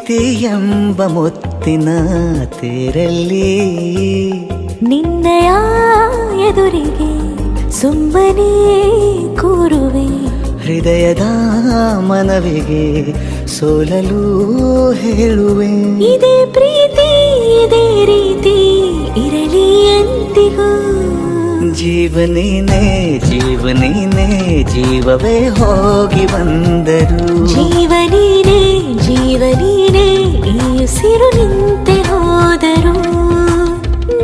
ಪ್ರೀತಿ ಎಂಬ ಮುತ್ತಿನ ತೇರಲ್ಲಿ ನಿನ್ನಯ ಎದುರಿಗೆ ಸುಮ್ಮನೆ ಕೂರುವೆ. ಹೃದಯದ ಮನವಿಗೆ ಸೋಲಲು ಹೇಳುವೆ. ಇದೇ ಪ್ರೀತಿ ಇದೇ ರೀತಿ ಇರಲಿ ಎಂದಿಗೂ. ಜೀವನೇನೆ ಜೀವನೇನೆ ಜೀವವೇ ಹೋಗಿ ಬಂದರು. ಜೀವನೀನೇ ಜೀವನೀನೇ ಈ ಉಸಿರು ನಿಂತೆ ಹೋದರು.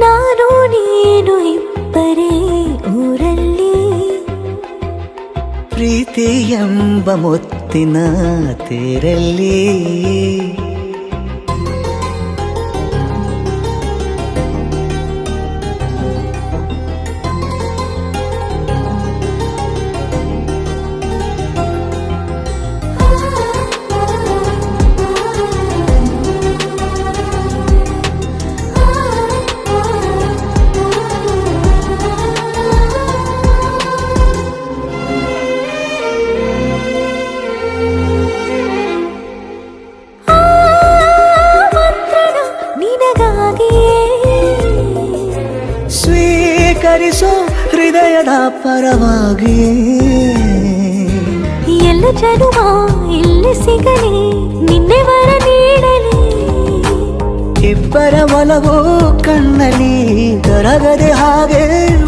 ನಾನು ನೀನು ಇಬ್ಬರೇ ಊರಲ್ಲಿ. ಪ್ರೀತಿ ಎಂಬ ಮುತ್ತಿನ ತೇರಲ್ಲಿ ಸ್ವೀಕರಿಸೋ ಹೃದಯದ ಪರವಾಗಿ. ಎಲ್ಲ ಜನುಮ ಇಲ್ಲಿ ಸಿಗಲಿ ನಿನ್ನೆ ವರ ನೀಡಲಿ. ಇಬ್ಬರ ಒಲವು ಕಣ್ಣಲ್ಲಿ ಕರಗದೆ ಹಾಗೆ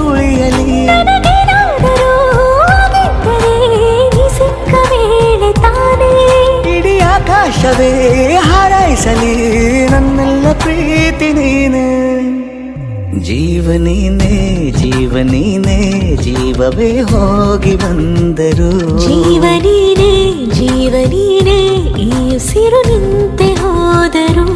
ಉಳಿಯಲಿ. ಸಿಕ್ಕ ವೇಳೆ ತಾನೇ ಇಡೀ ಆಕಾಶವೇ ಹಾರೈಸಲಿ ನನ್ನೆಲ್ಲ ಪ್ರೀತಿ ನೀನೆ. ಜೀವನೀನೇ ಜೀವನೀನೇ ಜೀವವೇ ಹೋಗಿ ಬಂದರು. ಜೀವನೀನೇ ಜೀವನೀನೇ ಈ ಉಸಿರು ನಿಂತೆ ಹೋದರು.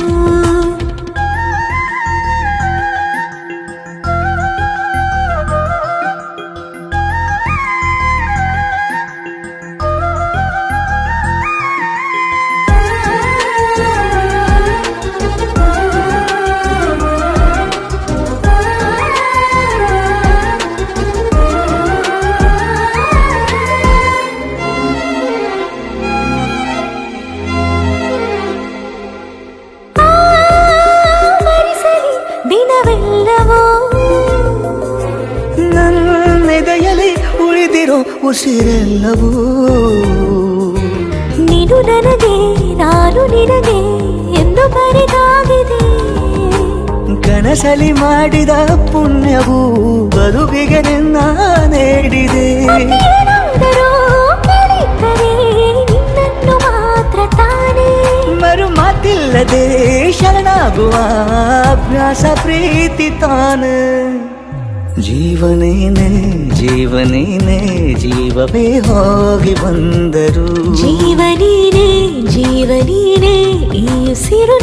ದಿನವೆಲ್ಲವೋ ನನ್ನೆದೆಯಲ್ಲಿ ಉಳಿದಿರೋ ಉಸಿರೆಲ್ಲವೂ ನೀನು ನನಗೆ ನಾನು ನಿನಗೆ ಎಂದು ಬರೆದಾಗಿದೆ. ಕನಸಲಿ ಮಾಡಿದ ಪುಣ್ಯವು ಬದುಕಿಗೆ ನಿನ್ನ ನೀಡಿದೆ. ಏನಾದರೂ ಕೇಳಿದ್ದರೆ ನಿನ್ನನ್ನು ಮಾತ್ರ ತಾನೇ. ಮರು ಮಾತಿಲ್ಲದೆ ಶರಣಾಗುವ ಅಭ್ಯಾಸ ಪ್ರೀತಿ ತಾನೆ. ಜೀವನೇನೆ ಜೀವನೇನೆ ಜೀವವೇ ಹೋಗಿ ಬಂದರು. ಜೀವನೀನೇ ಜೀವನೀನೇ ಈ ಉಸಿರು